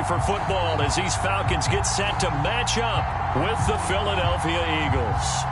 for football as these Falcons get set to match up with the Philadelphia Eagles.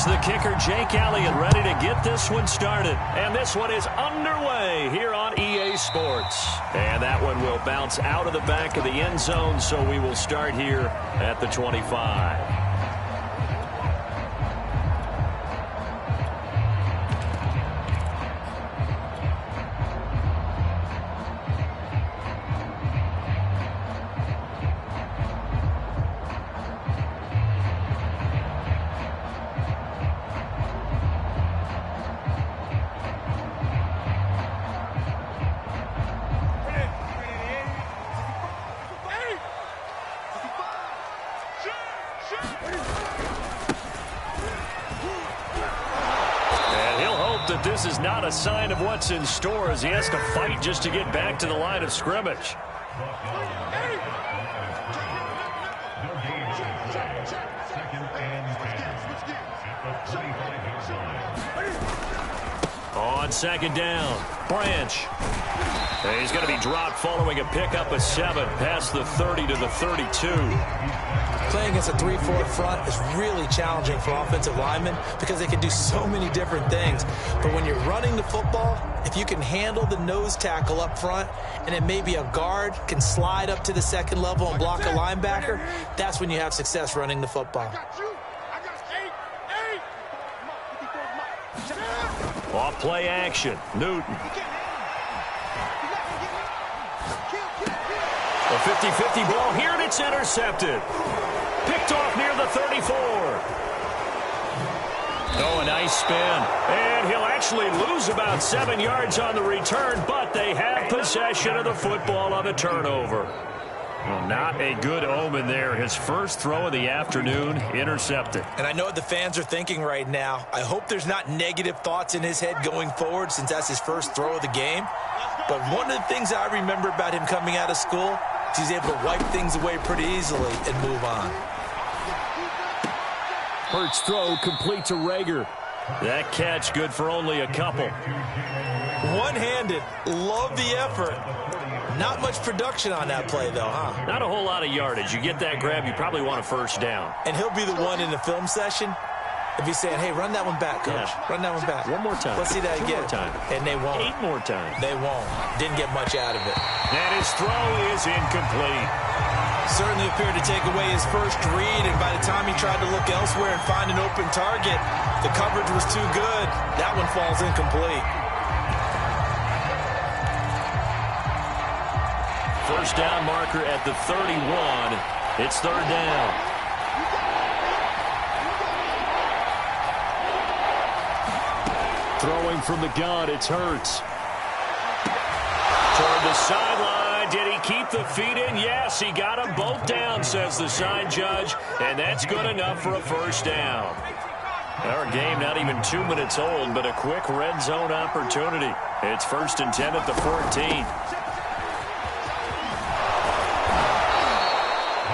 The kicker, Jake Elliott, ready to get this one started. And this one is underway here on EA Sports. And that one will bounce out of the back of the end zone, so we will start here at the 25. That this is not a sign of what's in store as he has to fight just to get back to the line of scrimmage. On second down, Branch. And he's going to be dropped following a pickup of 7 past the 30 to the 32. Playing against a 3-4 front is really challenging for offensive linemen because they can do so many different things. But when you're running the football, if you can handle the nose tackle up front and then maybe a guard can slide up to the second level and block a linebacker, that's when you have success running the football. Off play action, Newton. A 50-50 ball here, and it's intercepted. Picked off near the 34. Oh, a nice spin. And he'll actually lose about 7 yards on the return, but they have possession of the football on the turnover. Well, not a good omen there. His first throw of the afternoon intercepted. And I know what the fans are thinking right now. I hope there's not negative thoughts in his head going forward since that's his first throw of the game. But one of the things I remember about him coming out of school is he's able to wipe things away pretty easily and move on. Hurts throw complete to Rager. That catch good for only a couple. One-handed. Love the effort. Not much production on that play, though, huh? Not a whole lot of yardage. You get that grab, you probably want a first down. And he'll be the one in the film session if he's saying, hey, run that one back, coach. Yeah. Run that one back. One more time. Let's see that again. 2 more time. And they won't. 8 more times. They won't. Didn't get much out of it. And his throw is incomplete. Certainly appeared to take away his first read, and by the time he tried to look elsewhere and find an open target, the coverage was too good. That one falls incomplete. First down marker at the 31. It's third down. Throwing from the gun, it's Hurts. Toward the sideline. Did he keep the feet in? Yes, he got them both down, says the side judge. And that's good enough for a first down. Our game not even 2 minutes old, but a quick red zone opportunity. It's 1st and 10 at the 14.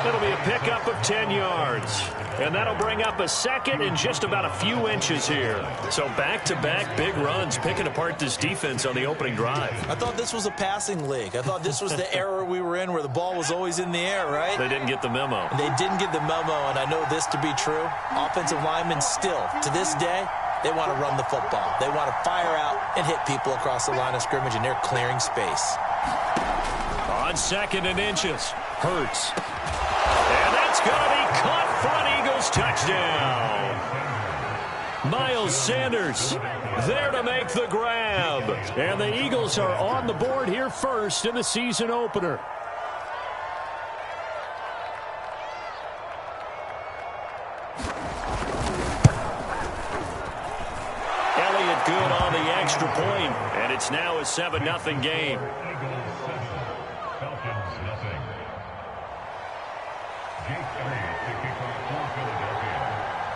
It'll be a pickup of 10 yards. And that'll bring up a second and just about a few inches here. So back-to-back big runs picking apart this defense on the opening drive. I thought this was a passing league. I thought this was the era we were in where the ball was always in the air, right? They didn't get the memo. They didn't get the memo, and I know this to be true. Offensive linemen still, to this day, they want to run the football. They want to fire out and hit people across the line of scrimmage, and they're clearing space. On 2nd and inches, Hurts. And that's going to be caught for an Eagles touchdown. Miles Sanders there to make the grab. And the Eagles are on the board here first in the season opener. Elliott good on the extra point, and it's now a 7-0 game.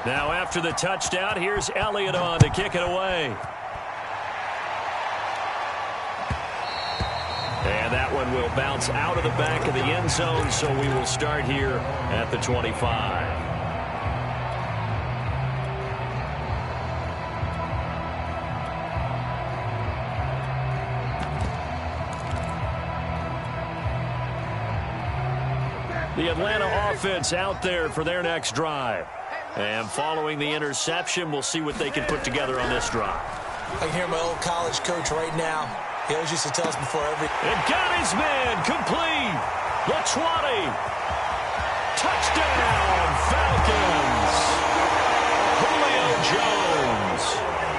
Now after the touchdown, here's Elliott on to kick it away. one will bounce out of the back of the end zone, so we will start here at the 25. The Atlanta offense out there for their next drive. And following the interception, we'll see what they can put together on this drive. I can hear my old college coach right now. He always used to tell us before every... And got his man complete. The 20. Touchdown, Falcons. Julio Jones.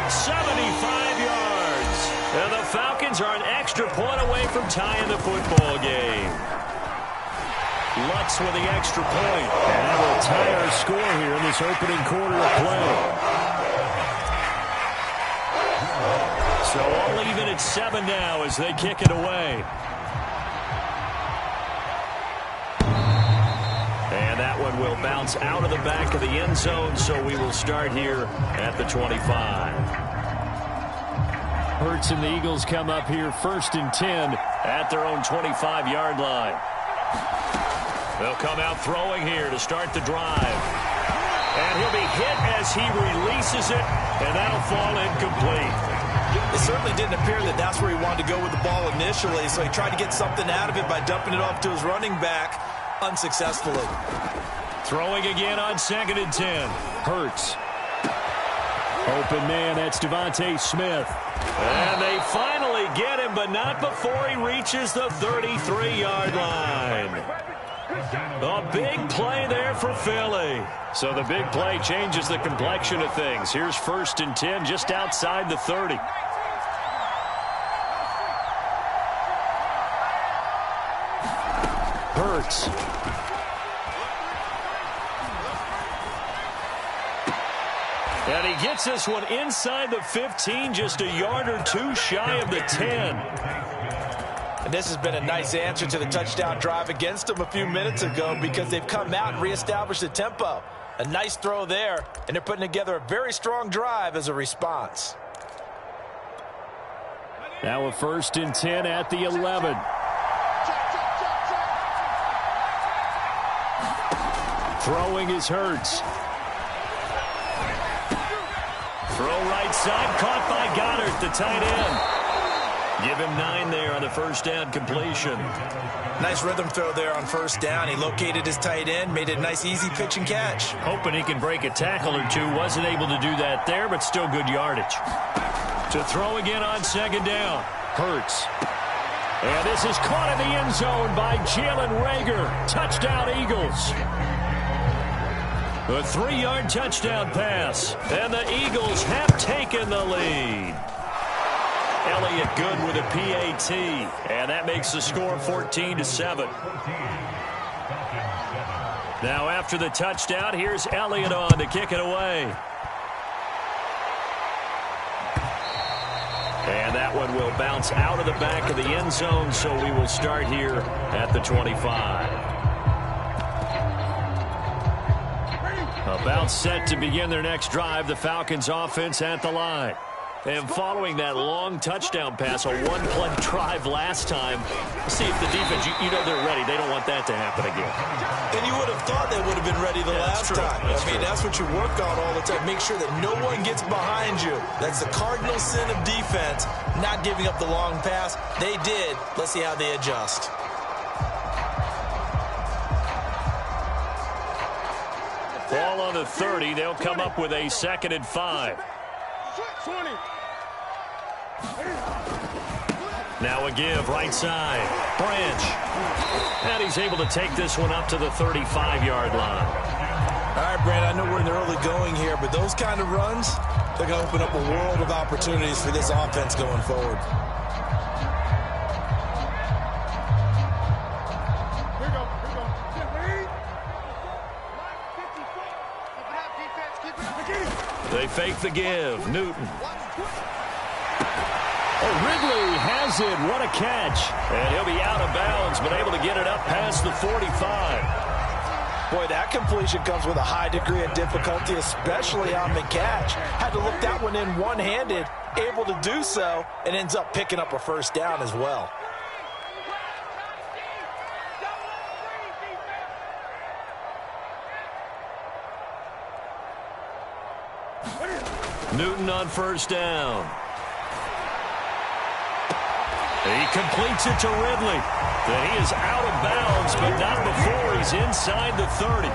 75 yards. And the Falcons are an extra point away from tying the football game. Lutz with the extra point. And that will tie our score here in this opening quarter of play. So all even at 7 now as they kick it away. And that one will bounce out of the back of the end zone, so we will start here at the 25. Hurts and the Eagles come up here 1st and 10 at their own 25-yard line. They'll come out throwing here to start the drive. And he'll be hit as he releases it, and that'll fall incomplete. It certainly didn't appear that that's where he wanted to go with the ball initially, so he tried to get something out of it by dumping it off to his running back unsuccessfully. Throwing again on 2nd and 10. Hurts. Open man, that's Devontae Smith. And they finally get him, but not before he reaches the 33-yard line. A big play there for Philly. So the big play changes the complexion of things. Here's 1st and 10 just outside the 30. Hurts. And he gets this one inside the 15, just a yard or two shy of the 10. And this has been a nice answer to the touchdown drive against them a few minutes ago because they've come out and reestablished the tempo. A nice throw there, and they're putting together a very strong drive as a response. Now a 1st and 10 at the 11. Throwing is Hurts. Throw right side, caught by Goddard, the tight end. Give him 9 there on the 1st down completion. Nice rhythm throw there on 1st down. He located his tight end, made it a nice easy pitch and catch. Hoping he can break a tackle or two. Wasn't able to do that there, but still good yardage. To throw again on 2nd down. Hurts. And this is caught in the end zone by Jalen Reagor. Touchdown, Eagles. A 3-yard touchdown pass. And the Eagles have taken the lead. Elliott good with a PAT, and that makes the score 14-7. Now after the touchdown, here's Elliott on to kick it away. And that one will bounce out of the back of the end zone, so we will start here at the 25. About set to begin their next drive, the Falcons offense at the line. And following that long touchdown pass, a one-play drive last time, see if the defense, you know they're ready. They don't want that to happen again. And you would have thought they would have been ready the last time. That's what you work on all the time. Make sure that no one gets behind you. That's the cardinal sin of defense, not giving up the long pass. They did. Let's see how they adjust. Ball on the 30. They'll come up with a 2nd and 5. Now a give right side. Branch. And he's able to take this one up to the 35-yard line. All right, Brad, I know we're in the early going here, but those kind of runs, they're going to open up a world of opportunities for this offense going forward. They fake the give. Newton. Oh, Ridley has it. What a catch. And he'll be out of bounds, but able to get it up past the 45. Boy, that completion comes with a high degree of difficulty, especially on the catch. Had to look that one in one-handed, able to do so, and ends up picking up a 1st down as well. Newton on first down. He completes it to Ridley. Then he is out of bounds, but not before he's inside the 30.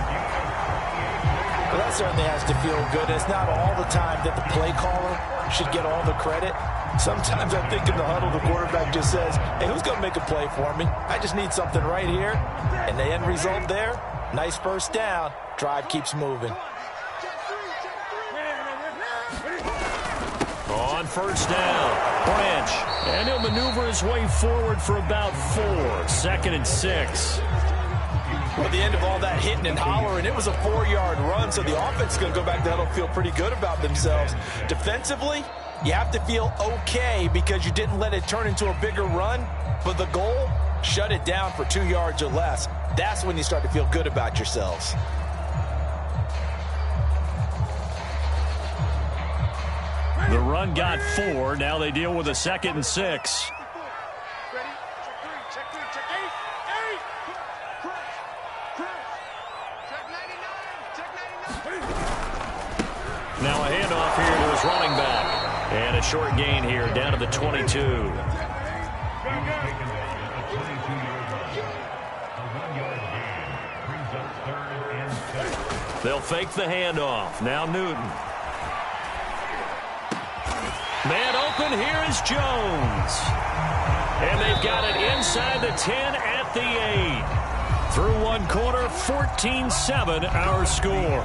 Well, that certainly has to feel good. It's not all the time that the play caller should get all the credit. Sometimes I think in the huddle, the quarterback just says, hey, who's going to make a play for me? I just need something right here. And the end result there, nice first down. Drive keeps moving. On first down, Branch. And he'll maneuver his way forward for about 4. 2nd and 6. Well, at the end of all that hitting and hollering, it was a 4-yard run, so the offense is going to go back to huddle, feel pretty good about themselves. Defensively, you have to feel okay because you didn't let it turn into a bigger run, but the goal, shut it down for 2 yards or less. That's when you start to feel good about yourselves. The run got 4. Now they deal with a 2nd and 6. Now a handoff here to his running back. And a short gain here down to the 22. They'll fake the handoff. Now Newton. Man open, here is Jones. And they've got it inside the 10 at the 8. Through one quarter, 14-7 our score.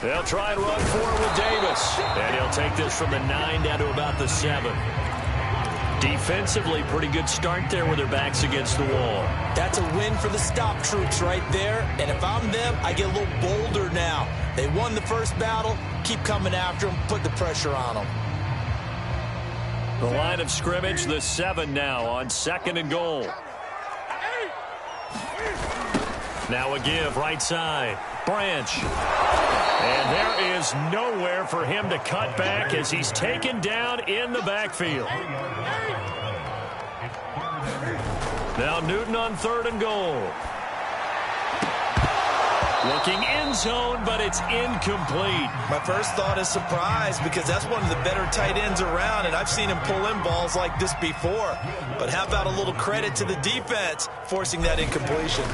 They'll try and run forward with Davis. And he'll take this from the 9 down to about the 7. Defensively, pretty good start there with their backs against the wall. That's a win for the stop troops right there. And if I'm them, I get a little bolder now. They won the first battle. Keep coming after them. Put the pressure on them. The line of scrimmage, the 7 now on 2nd and goal. Now a give right side. Branch. And there is nowhere for him to cut back as he's taken down in the backfield. Now Newton on 3rd and goal. Looking end zone, but it's incomplete. My first thought is surprise because that's one of the better tight ends around, and I've seen him pull in balls like this before. But how about a little credit to the defense forcing that incompletion?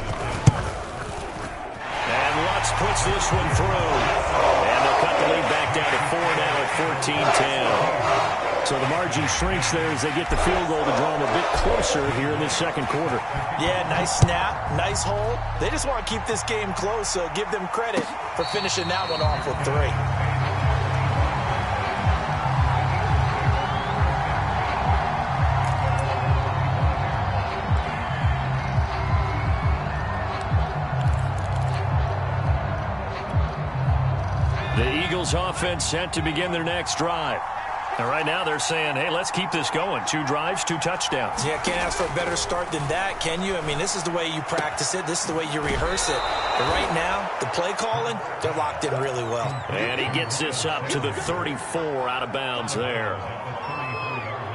And Lutz puts this one through. And they'll cut the lead back down to 4 now at 14-10. So the margin shrinks there as they get the field goal to draw them a bit closer here in this second quarter. Yeah, nice snap, nice hold. They just want to keep this game close, so give them credit for finishing that one off with 3. The Eagles offense set to begin their next drive. And right now they're saying, hey, let's keep this going. 2 drives, 2 touchdowns. Yeah, can't ask for a better start than that, can you? I mean, this is the way you practice it. This is the way you rehearse it. But right now, the play calling, they're locked in really well. And he gets this up to the 34 out of bounds there.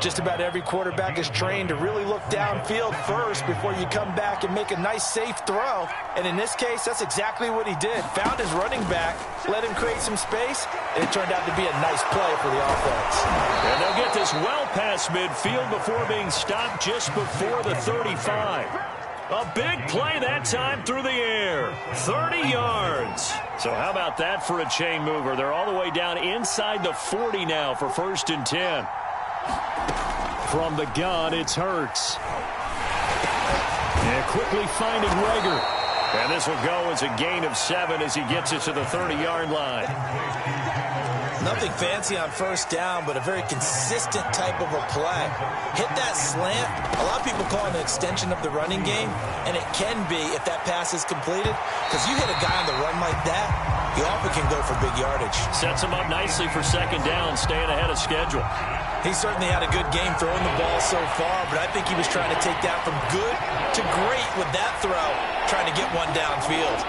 Just about every quarterback is trained to really look downfield first before you come back and make a nice, safe throw. And in this case, that's exactly what he did. Found his running back, let him create some space, and it turned out to be a nice play for the offense. And they'll get this well past midfield before being stopped just before the 35. A big play that time through the air. 30 yards. So how about that for a chain mover? They're all the way down inside the 40 now for 1st and 10. From the gun, it's Hurts. And quickly finding Rager. And this will go as a gain of 7 as he gets it to the 30-yard line. Nothing fancy on first down, but a very consistent type of a play. Hit that slant. A lot of people call it an extension of the running game, and it can be if that pass is completed, because you hit a guy on the run like that, he often can go for big yardage. Sets him up nicely for 2nd down, staying ahead of schedule. He certainly had a good game throwing the ball so far, but I think he was trying to take that from good to great with that throw, trying to get one downfield.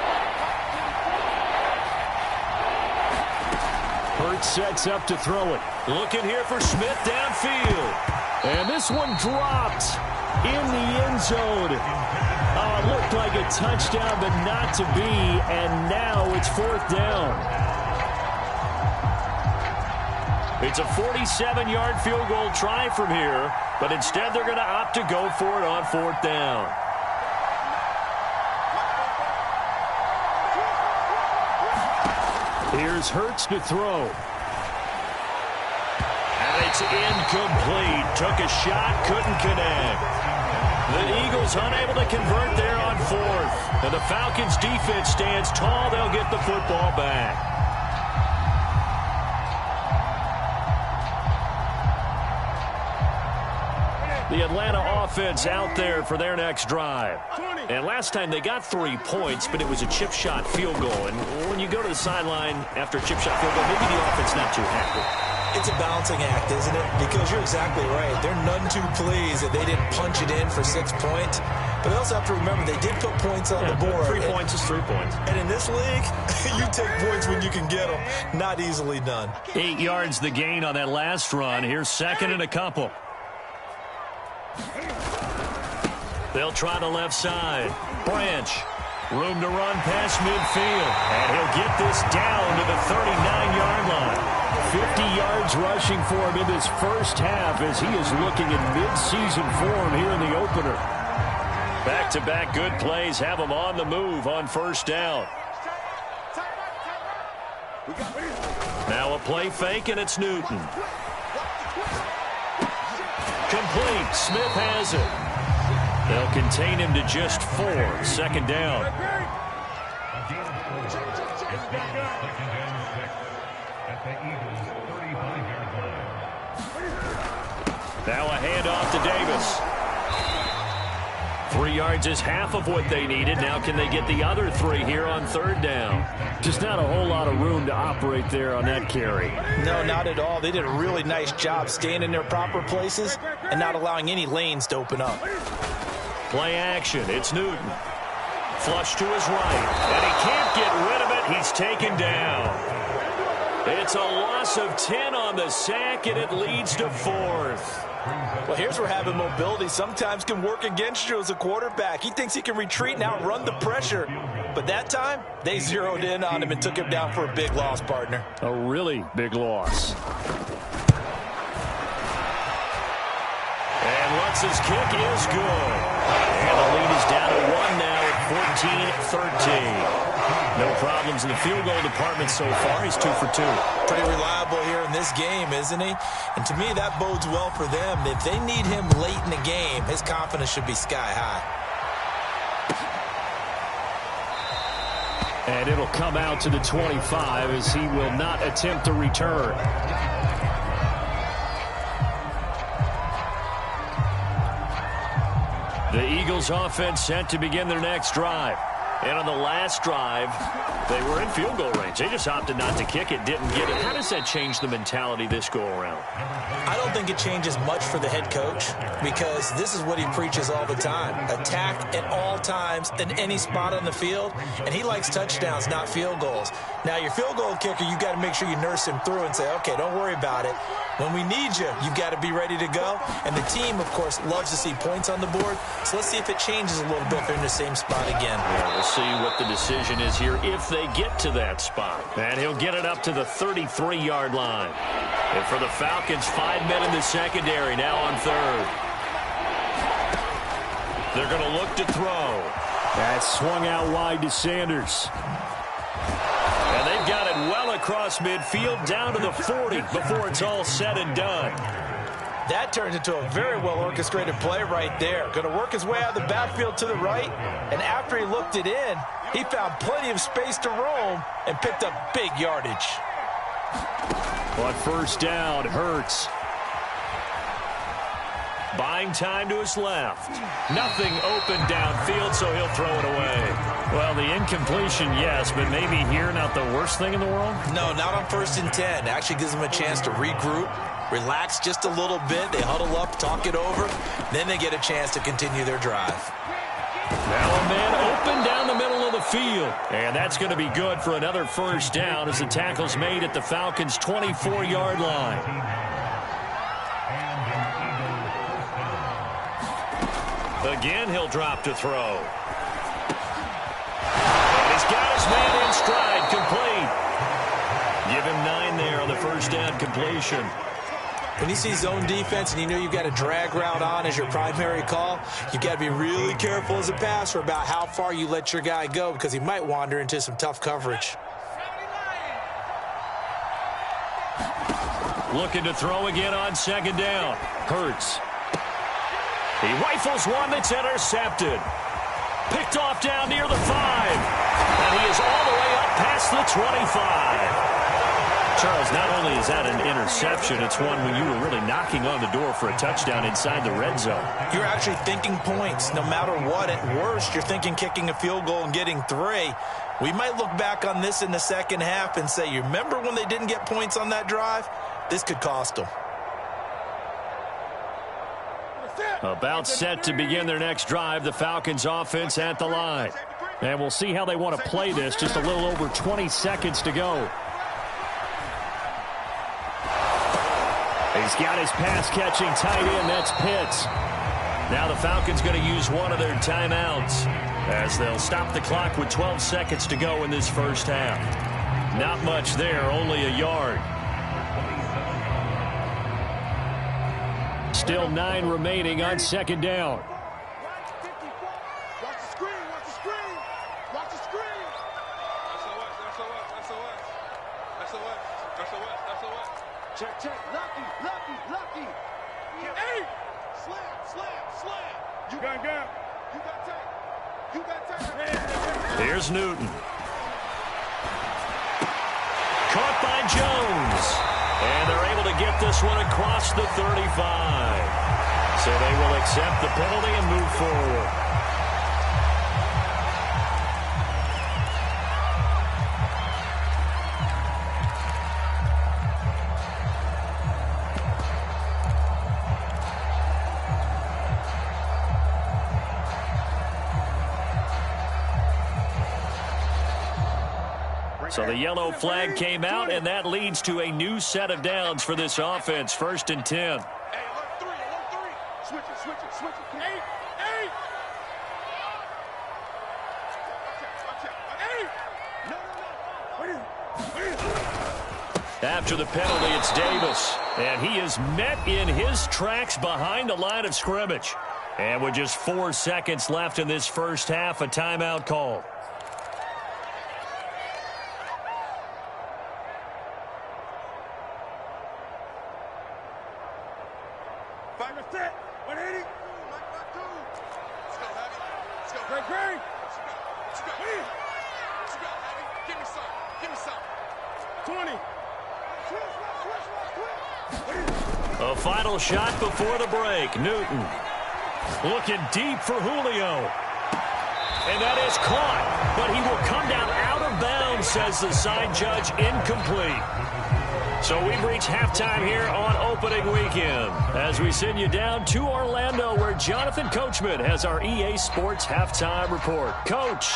Hurts sets up to throw it. Looking here for Smith downfield. And this one dropped in the end zone. Oh, it looked like a touchdown, but not to be. And now it's 4th down. It's a 47-yard field goal try from here, but instead they're going to opt to go for it on 4th down. Here's Hurts to throw. And it's incomplete. Took a shot, couldn't connect. The Eagles unable to convert there on 4th. And the Falcons defense stands tall. They'll get the football back. The Atlanta offense out there for their next drive. And last time they got 3 points, but it was a chip shot field goal. And when you go to the sideline after a chip shot field goal, maybe the offense not too happy. It's a balancing act, isn't it? Because you're exactly right. They're none too pleased that they didn't punch it in for 6 points. But they also have to remember they did put points on the board. 3 points is 3 points. And in this league, you take points when you can get them. Not easily done. 8 yards the gain on that last run. Here's 2nd and a couple. They'll try the left side. Branch. Room to run past midfield. And he'll get this down to the 39-yard line. 50 yards rushing for him in this first half as he is looking in mid-season form here in the opener. Back-to-back good plays have him on the move on 1st down. Now a play fake, and it's Newton. Complete. Smith has it. They'll contain him to just 4. 2nd down. Now a handoff to Davis. 3 yards is half of what they needed. Now can they get the other 3 here on 3rd down? Just not a whole lot of room to operate there on that carry. No, not at all. They did a really nice job staying in their proper places and not allowing any lanes to open up. Play action. It's Newton. Flush to his right. And he can't get rid of it. He's taken down. It's a loss of 10 on the sack, and it leads to 4th. Well, here's where having mobility sometimes can work against you as a quarterback. He thinks he can retreat and outrun the pressure. But that time, they zeroed in on him and took him down for a big loss, partner. A really big loss. And Lutz's kick is good. And the lead is down to 1 now at 14-13. No problems in the field goal department so far. He's 2 for 2. Pretty reliable here in this game, isn't he? And to me, that bodes well for them. If they need him late in the game, his confidence should be sky high. And it'll come out to the 25 as he will not attempt to return. The Eagles offense set to begin their next drive. And on the last drive, they were in field goal range. They just opted not to kick it, didn't get it. How does that change the mentality this go-around? I don't think it changes much for the head coach because this is what he preaches all the time. Attack at all times in any spot on the field, and he likes touchdowns, not field goals. Now, your field goal kicker, you've got to make sure you nurse him through and say, okay, don't worry about it. When we need you, you've got to be ready to go. And the team, of course, loves to see points on the board. So let's see if it changes a little bit if they're in the same spot again. Yeah, we'll see what the decision is here if they get to that spot. And he'll get it up to the 33-yard line. And for the Falcons, 5 men in the secondary now on 3rd. They're going to look to throw. That's swung out wide to Sanders. And they've got it well across midfield down to the 40 before it's all said and done. That turns into a very well-orchestrated play right there. Going to work his way out of the backfield to the right, and after he looked it in, he found plenty of space to roam and picked up big yardage. On 1st down, Hurts. Buying time to his left. Nothing open downfield, so he'll throw it away. Well, the incompletion, yes, but maybe here not the worst thing in the world? No, not on 1st and 10. Actually gives them a chance to regroup, relax just a little bit. They huddle up, talk it over. Then they get a chance to continue their drive. Now a man open down the middle of the field. And that's going to be good for another first down as the tackle's made at the Falcons' 24-yard line. Again, he'll drop to throw. And he's got his man in stride, complete. Give him 9 there on the first down completion. When you see zone defense and you know you've got a drag route on as your primary call, you've got to be really careful as a passer about how far you let your guy go because he might wander into some tough coverage. Looking to throw again on second down. Hurts. He rifles one that's intercepted. Picked off down near the 5. And he is all the way up past the 25. Charles, not only is that an interception, it's one when you were really knocking on the door for a touchdown inside the red zone. You're actually thinking points. No matter what, at worst, you're thinking kicking a field goal and getting 3. We might look back on this in the second half and say, you remember when they didn't get points on that drive? This could cost them. About set to begin their next drive, the Falcons offense at the line. And we'll see how they want to play this. Just a little over 20 seconds to go. He's got his pass-catching tight end. That's Pitts. Now the Falcons going to use one of their timeouts as they'll stop the clock with 12 seconds to go in this first half. Not much there, only a yard. Still 9 remaining on second down. Watch the screen. Watch the screen. Watch the screen. SOS. Check. Lucky. Hey! Slam. You got tape. Here's Newton. Caught by Jones. And they're able to get this one across the 35. So they will accept the penalty and move forward. So the yellow flag came out, and that leads to a new set of downs for this offense. 1st and 10. Hey, alert 3. Switch it. Hey. After the penalty, it's Davis. And he is met in his tracks behind the line of scrimmage. And with just 4 seconds left in this first half, a timeout call. Set. 180. Let's go, Heavy. Let's go. Great. What you got, Heavy? Give me some. 20. A final shot before the break. Newton looking deep for Julio. And that is caught. But he will come down out of bounds, says the side judge. Incomplete. So we've reached halftime here on opening weekend as we send you down to Orlando where Jonathan Coachman has our EA Sports halftime report. Coach.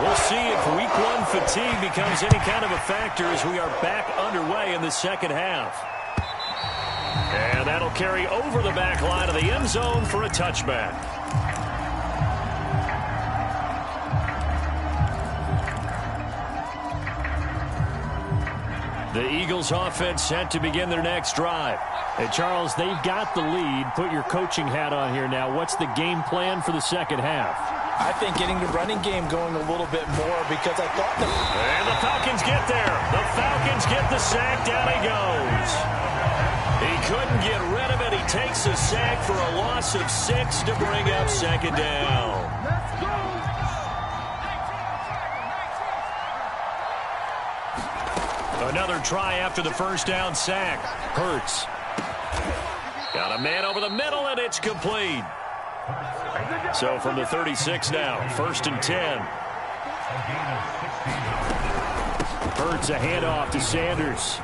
We'll see if week 1 fatigue becomes any kind of a factor as we are back underway in the second half. And that'll carry over the back line of the end zone for a touchback. The Eagles offense set to begin their next drive. Hey, Charles, they've got the lead. Put your coaching hat on here now. What's the game plan for the second half? I think getting the running game going a little bit more because I thought that... And the Falcons get there. The Falcons get the sack. Down he goes. He couldn't get rid of it. He takes a sack for a loss of 6 to bring up second down. Another try after the first down sack. Hurts. Got a man over the middle, and it's complete. So from the 36 now, 1st and 10. Hurts a handoff to Sanders.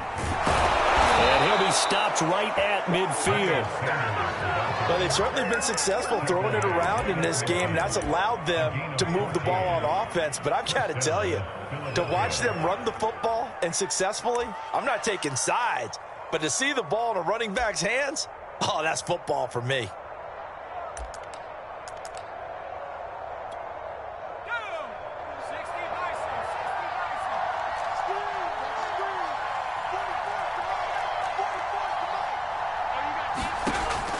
And he'll be stopped right at midfield. Well, they've certainly been successful throwing it around in this game. That's allowed them to move the ball on offense. But I've got to tell you, to watch them run the football and successfully, I'm not taking sides. But to see the ball in a running back's hands, oh, that's football for me.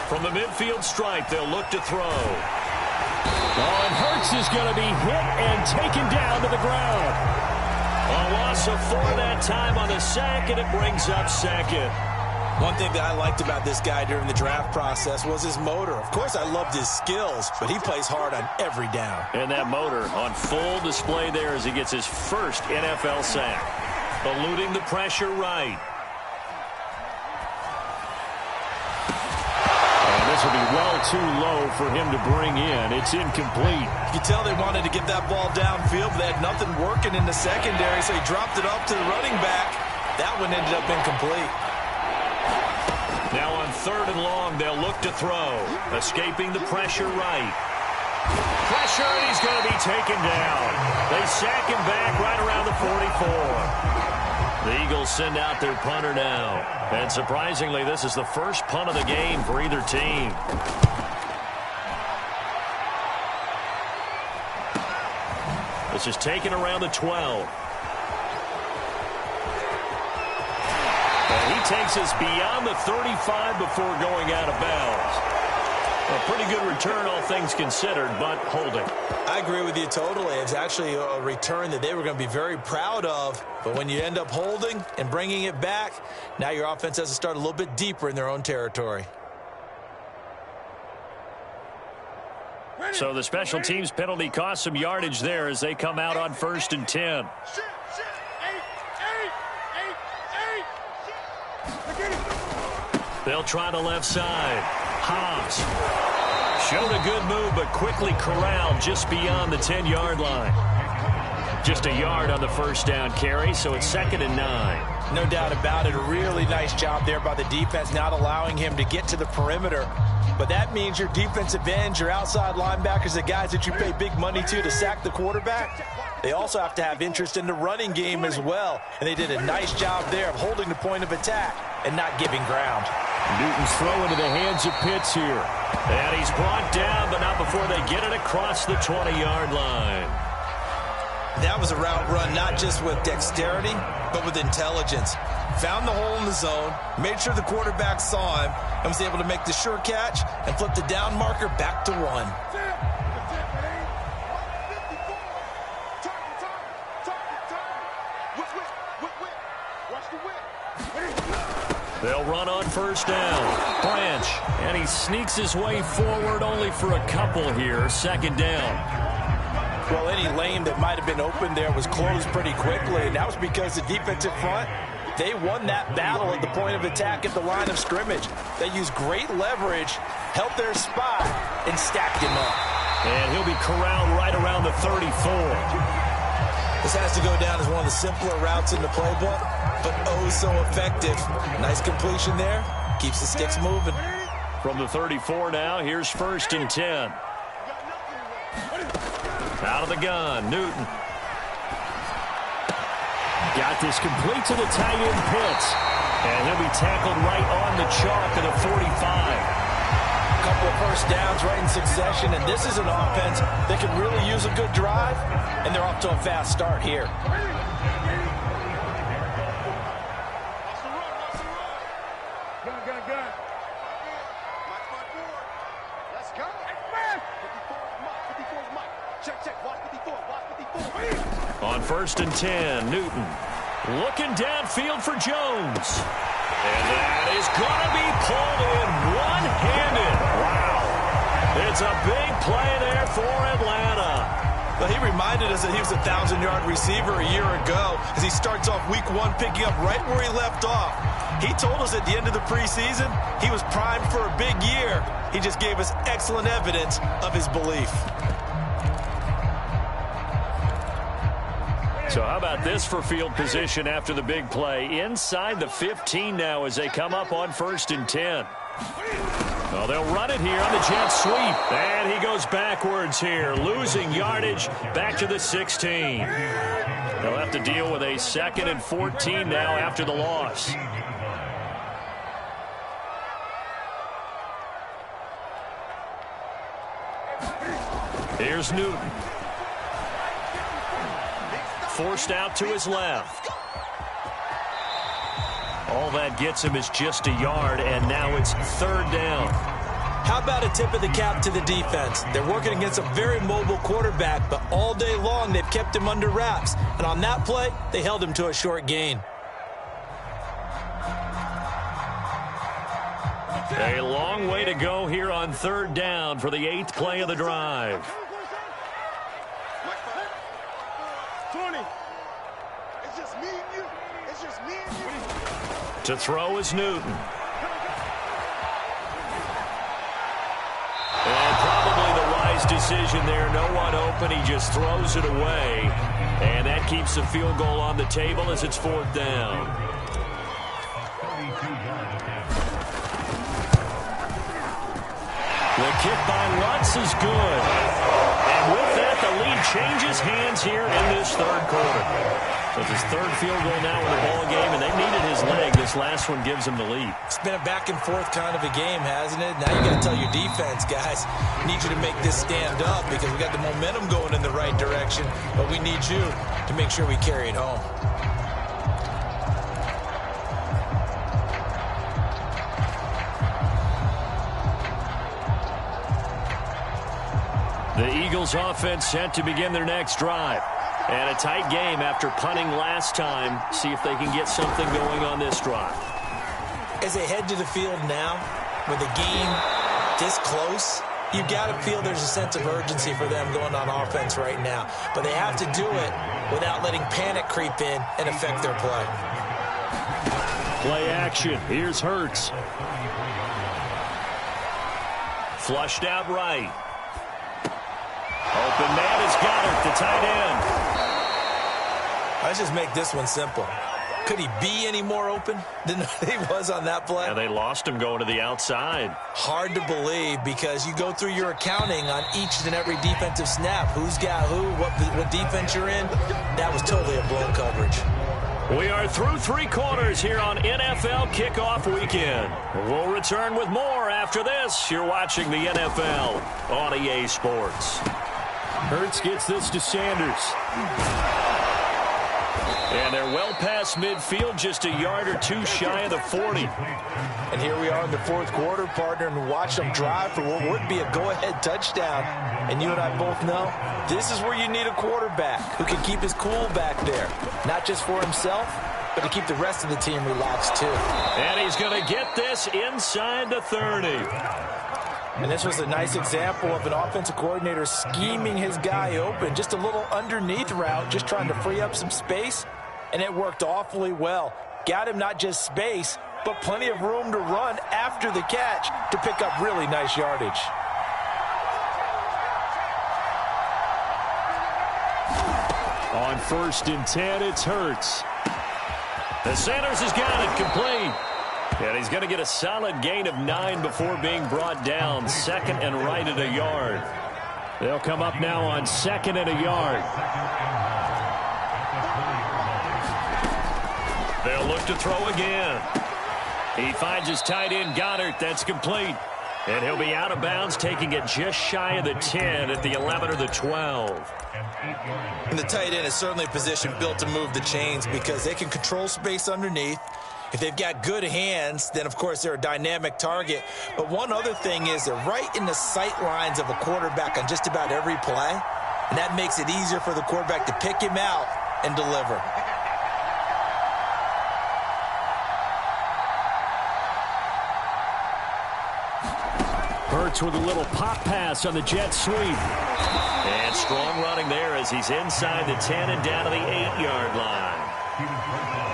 From the midfield stripe, they'll look to throw. Oh, and Hurts is going to be hit and taken down to the ground. A loss of 4 that time on the sack, and it brings up second. One thing that I liked about this guy during the draft process was his motor. Of course, I loved his skills, but he plays hard on every down. And that motor on full display there as he gets his first NFL sack. Eluding the pressure right. This will be well too low for him to bring in. It's incomplete. You can tell they wanted to get that ball downfield. They had nothing working in the secondary, so he dropped it off to the running back. That one ended up incomplete. Now on 3rd and long, they'll look to throw. Escaping the pressure right. Pressure, and he's going to be taken down. They sack him back right around the 44. The Eagles send out their punter now. And surprisingly, this is the first punt of the game for either team. This is taken around the 12. And he takes us beyond the 35 before going out of bounds. A pretty good return, all things considered, but holding. I agree with you totally. It's actually a return that they were going to be very proud of. But when you end up holding and bringing it back, now your offense has to start a little bit deeper in their own territory. So the special teams penalty cost some yardage there as they come out on 1st and 10. They'll try the left side. Hobbs showed a good move, but quickly corralled just beyond the 10-yard line. Just a yard on the first down carry, so it's 2nd and 9. No doubt about it. A really nice job there by the defense, not allowing him to get to the perimeter. But that means your defensive ends, your outside linebackers, the guys that you pay big money to sack the quarterback, they also have to have interest in the running game as well. And they did a nice job there of holding the point of attack and not giving ground. Newton's throw into the hands of Pitts here. And he's brought down, but not before they get it across the 20-yard line. That was a route run not just with dexterity, but with intelligence. Found the hole in the zone, made sure the quarterback saw him, and was able to make the sure catch and flip the down marker back to 1. They'll run on 1st down. Branch, and he sneaks his way forward only for a couple here. 2nd down. Well, any lane that might have been open there was closed pretty quickly, and that was because the defensive front, they won that battle at the point of attack at the line of scrimmage. They used great leverage, held their spot, and stacked him up. And he'll be corralled right around the 34. This has to go down as one of the simpler routes in the playbook, but oh so effective. Nice completion there. Keeps the sticks moving. From the 34 now, here's 1st and 10. Out of the gun, Newton. Got this complete to the tight end Pitts. And he'll be tackled right on the chalk at the 45. A couple of first downs right in succession, and this is an offense that can really use a good drive, and they're off to a fast start here. On 1st and 10, Newton looking downfield for Jones. And that is going to be pulled in one-handed. Wow. It's a big play there for Atlanta. Well, he reminded us that he was a 1,000-yard receiver a year ago as he starts off week 1 picking up right where he left off. He told us at the end of the preseason he was primed for a big year. He just gave us excellent evidence of his belief. So how about this for field position after the big play? Inside the 15 now as they come up on 1st and 10. Well, they'll run it here on the jet sweep. And he goes backwards here, losing yardage back to the 16. They'll have to deal with a 2nd and 14 now after the loss. Here's Newton. Forced out to his left. All that gets him is just a yard, and now it's 3rd down. How about a tip of the cap to the defense? They're working against a very mobile quarterback, but all day long they've kept him under wraps. And on that play, they held him to a short gain. A long way to go here on 3rd down for the 8th play of the drive. 20. It's just me and you. It's just me and you. To throw is Newton. And probably the wise decision there. No one open. He just throws it away. And that keeps the field goal on the table as it's 4th down. The kick by Lutz is good. And with that, the lead changes hands here in this 3rd quarter. So it's his 3rd field goal now in the ball game, and they needed his leg. This last one gives him the lead. It's been a back-and-forth kind of a game, hasn't it? Now you got to tell your defense, guys, need you to make this stand up because we got the momentum going in the right direction, but we need you to make sure we carry it home. The Eagles offense set to begin their next drive. And a tight game after punting last time. See if they can get something going on this drive. As they head to the field now, with the game this close, you've got to feel there's a sense of urgency for them going on offense right now. But they have to do it without letting panic creep in and affect their play. Play action. Here's Hurts. Flushed out right. Open man has got it, the tight end. Let's just make this one simple. Could he be any more open than he was on that play? Yeah, they lost him going to the outside. Hard to believe because you go through your accounting on each and every defensive snap. Who's got who, what defense you're in. That was totally a blown coverage. We are through 3 quarters here on NFL Kickoff Weekend. We'll return with more after this. You're watching the NFL on EA Sports. Hurts gets this to Sanders. And they're well past midfield, just a yard or 2 shy of the 40. And here we are in the 4th quarter, partner, and watch them drive for what would be a go-ahead touchdown. And you and I both know this is where you need a quarterback who can keep his cool back there. Not just for himself, but to keep the rest of the team relaxed too. And he's going to get this inside the 30. And this was a nice example of an offensive coordinator scheming his guy open. Just a little underneath route, just trying to free up some space. And it worked awfully well. Got him not just space, but plenty of room to run after the catch to pick up really nice yardage. On 1st and 10, it's Hurts. The Sanders has got it complete. And he's going to get a solid gain of 9 before being brought down. 2nd and right at a yard. They'll come up now on 2nd and a yard. They'll look to throw again. He finds his tight end, Goddard. That's complete. And he'll be out of bounds, taking it just shy of the 10 at the 11 or the 12. And the tight end is certainly a position built to move the chains because they can control space underneath. If they've got good hands, then, of course, they're a dynamic target. But one other thing is they're right in the sight lines of a quarterback on just about every play. And that makes it easier for the quarterback to pick him out and deliver. Hurts with a little pop pass on the jet sweep. And strong running there as he's inside the 10 and down to the 8-yard line.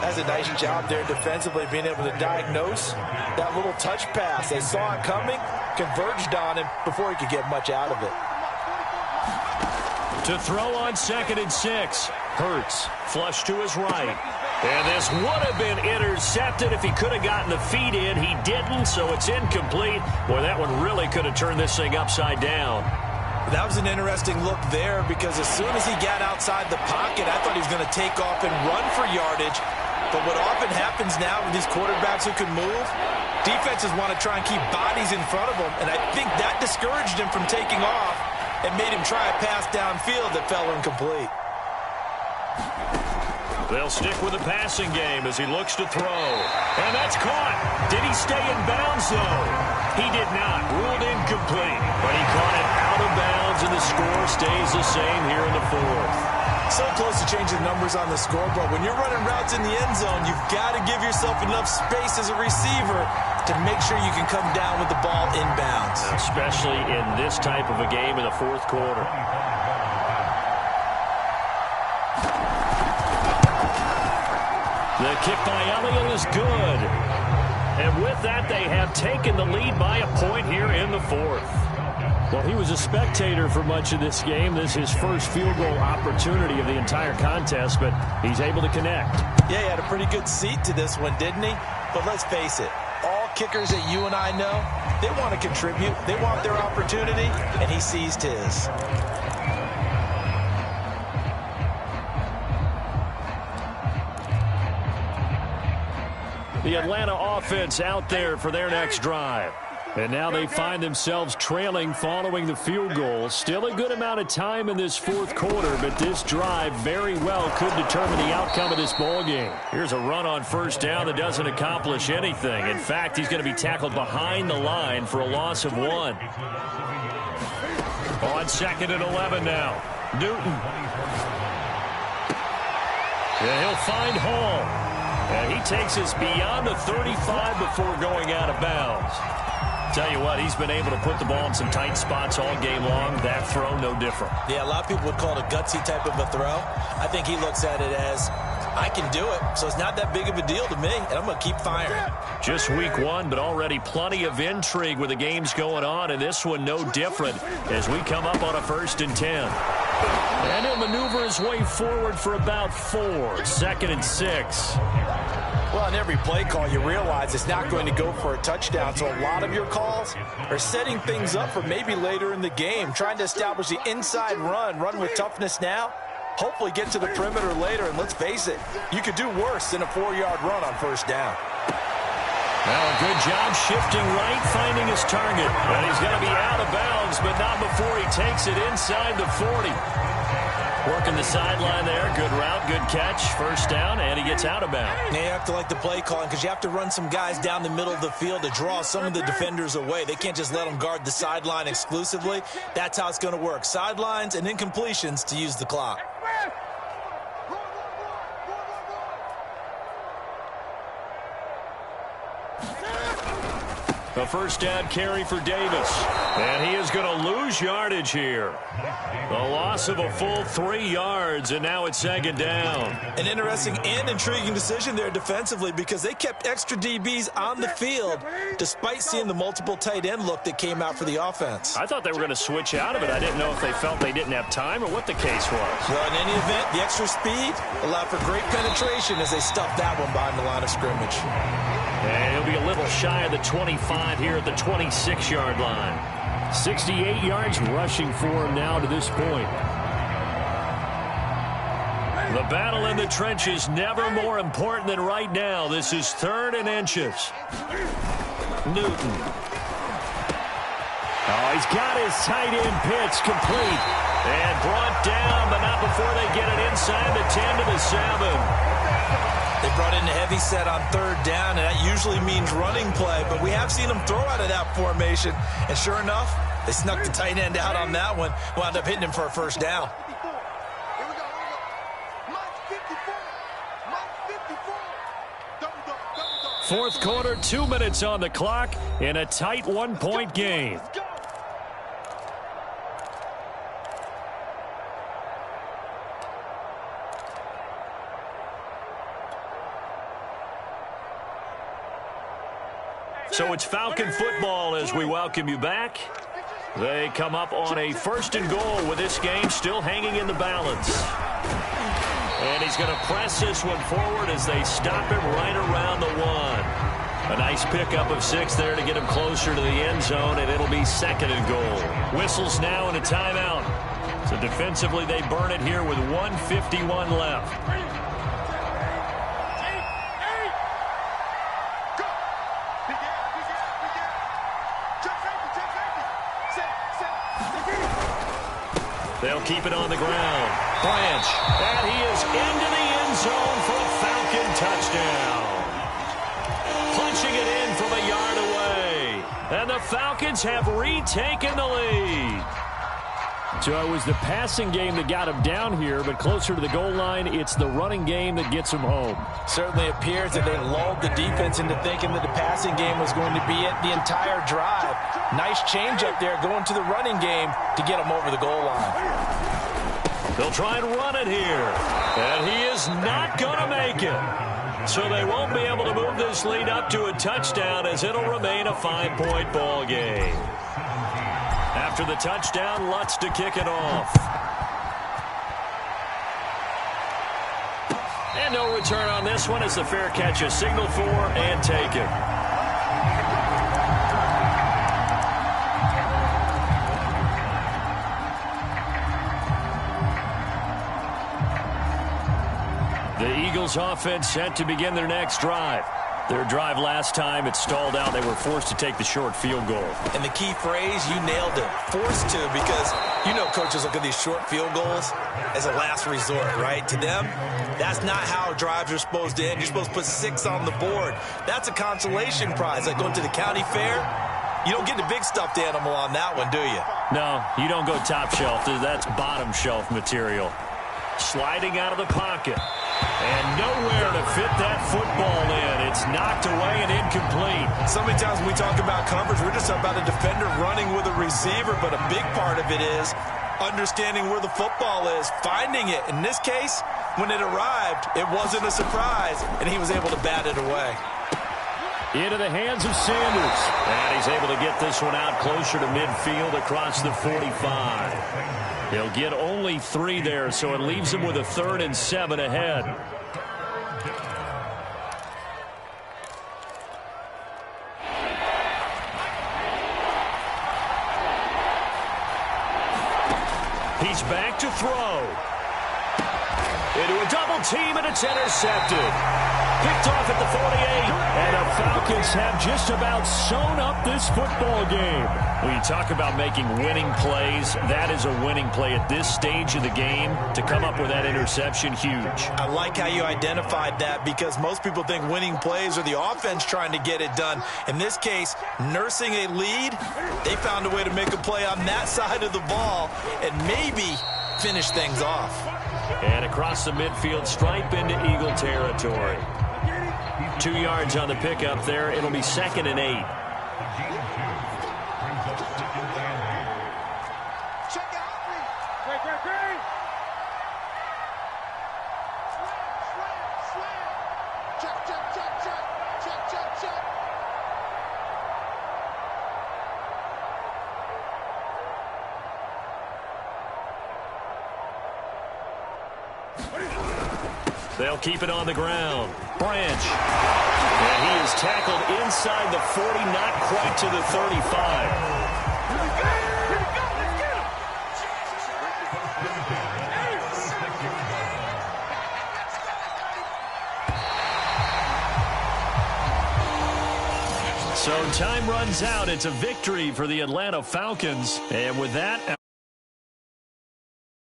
That's a nice job there defensively, being able to diagnose that little touch pass. They saw it coming, converged on him before he could get much out of it. To throw on 2nd and 6. Hurts, flush to his right. And this would have been intercepted if he could have gotten the feet in. He didn't, so it's incomplete. Boy, that one really could have turned this thing upside down. That was an interesting look there because as soon as he got outside the pocket, I thought he was going to take off and run for yardage. But what often happens now with these quarterbacks who can move, defenses want to try and keep bodies in front of them, and I think that discouraged him from taking off and made him try a pass downfield that fell incomplete. They'll stick with the passing game as he looks to throw. And that's caught. Did he stay in bounds, though? He did not. Ruled incomplete. But he caught it out of bounds, and the score stays the same here in the fourth. So close to changing numbers on the scoreboard. When you're running routes in the end zone, you've got to give yourself enough space as a receiver to make sure you can come down with the ball inbounds. Especially in this type of a game in the fourth quarter. The kick by Elliott is good. And with that, they have taken the lead by a point here in the fourth. Well, he was a spectator for much of this game. This is his first field goal opportunity of the entire contest, but he's able to connect. Yeah, he had a pretty good seat to this one, didn't he? But let's face it, all kickers that you and I know, they want to contribute. They want their opportunity, and he seized his. The Atlanta offense out there for their next drive. And now they find themselves trailing following the field goal. Still a good amount of time in this fourth quarter, but this drive very well could determine the outcome of this ball game. Here's a run on first down that doesn't accomplish anything. In fact, he's going to be tackled behind the line for a loss of 1. On 2nd and 11 now. Newton. And he'll find Hall. And he takes us beyond the 35 before going out of bounds. Tell you what, he's been able to put the ball in some tight spots all game long. That throw, no different. Yeah, a lot of people would call it a gutsy type of a throw. I think he looks at it as, I can do it, so it's not that big of a deal to me, and I'm going to keep firing. Just week 1, but already plenty of intrigue with the games going on, and this one no different as we come up on a 1st and 10. And he'll maneuver his way forward for about 4. 2nd and 6. Well, in every play call, you realize it's not going to go for a touchdown, so a lot of your calls are setting things up for maybe later in the game, trying to establish the inside run with toughness now, hopefully get to the perimeter later, and let's face it, you could do worse than a 4-yard run on first down. Well, a good job shifting right, finding his target. And he's going to be out of bounds, but not before he takes it inside the 40. Working the sideline there. Good route, good catch. First down, and he gets out of bounds. Now you have to like the play calling because you have to run some guys down the middle of the field to draw some of the defenders away. They can't just let them guard the sideline exclusively. That's how it's going to work. Sidelines and incompletions to use the clock. A first down carry for Davis. And he is going to lose yardage here. A loss of a full 3 yards, and now it's 2nd down. An interesting and intriguing decision there defensively because they kept extra DBs on the field despite seeing the multiple tight end look that came out for the offense. I thought they were going to switch out of it. I didn't know if they felt they didn't have time or what the case was. Well, in any event, the extra speed allowed for great penetration as they stuffed that one behind the line of scrimmage. And he'll be a little shy of the 25 here at the 26-yard line. 68 yards rushing for him now to this point. The battle in the trenches never more important than right now. This is 3rd and inches. Newton. Oh, he's got his tight end pitch complete. And brought down, but not before they get it inside the 10 to the 7. They brought in a heavy set on 3rd down, and that usually means running play, but we have seen them throw out of that formation, and sure enough, they snuck the tight end out on that one, wound up hitting him for a first down. Fourth quarter, 2 minutes on the clock in a tight 1-point game. So it's Falcon football as we welcome you back. They come up on a 1st and goal with this game still hanging in the balance. And he's going to press this one forward as they stop him right around the 1. A nice pickup of 6 there to get him closer to the end zone, and it'll be 2nd and goal. Whistles now and a timeout. So defensively, they burn it here with 1:51 left. They'll keep it on the ground. Branch. And he is into the end zone for a Falcon touchdown. Punching it in from a yard away. And the Falcons have retaken the lead. So it was the passing game that got him down here, but closer to the goal line, it's the running game that gets him home. Certainly appears that they lulled the defense into thinking that the passing game was going to be it the entire drive. Nice change up there going to the running game to get him over the goal line. They'll try and run it here. And he is not going to make it. So they won't be able to move this lead up to a touchdown as it'll remain a 5-point ball game. After the touchdown, Lutz to kick it off. And no return on this one as the fair catch is signaled for and taken. The Eagles offense set to begin their next drive. Their drive last time, it stalled out. They were forced to take the short field goal. And the key phrase, you nailed it. Forced to, because you know coaches look at these short field goals as a last resort, right? To them, that's not how drives are supposed to end. You're supposed to put 6 on the board. That's a consolation prize. Like going to the county fair, you don't get the big stuffed animal on that one, do you? No, you don't go top shelf. That's bottom shelf material. Sliding out of the pocket. And nowhere to fit that football in. It's knocked away and incomplete. So many times when we talk about coverage, we're just talking about a defender running with a receiver, but a big part of it is understanding where the football is, finding it. In this case, when it arrived, it wasn't a surprise, and he was able to bat it away. Into the hands of Sanders. And he's able to get this one out closer to midfield across the 45. He'll get only 3 there, so it leaves him with a 3rd and 7 ahead. He's back to throw. Into a double team, and it's intercepted. Picked off at the 48. And the Falcons have just about sewn up this football game. When you talk about making winning plays, that is a winning play at this stage of the game. To come up with that interception, huge. I like how you identified that, because most people think winning plays are the offense trying to get it done. In this case, nursing a lead, they found a way to make a play on that side of the ball and maybe finish things off. And across the midfield stripe into Eagle territory. 2 yards on the pickup there. It'll be 2nd and 8. They'll keep it on the ground. Branch. And he is tackled inside the 40, not quite to the 35. So time runs out. It's a victory for the Atlanta Falcons. And with that...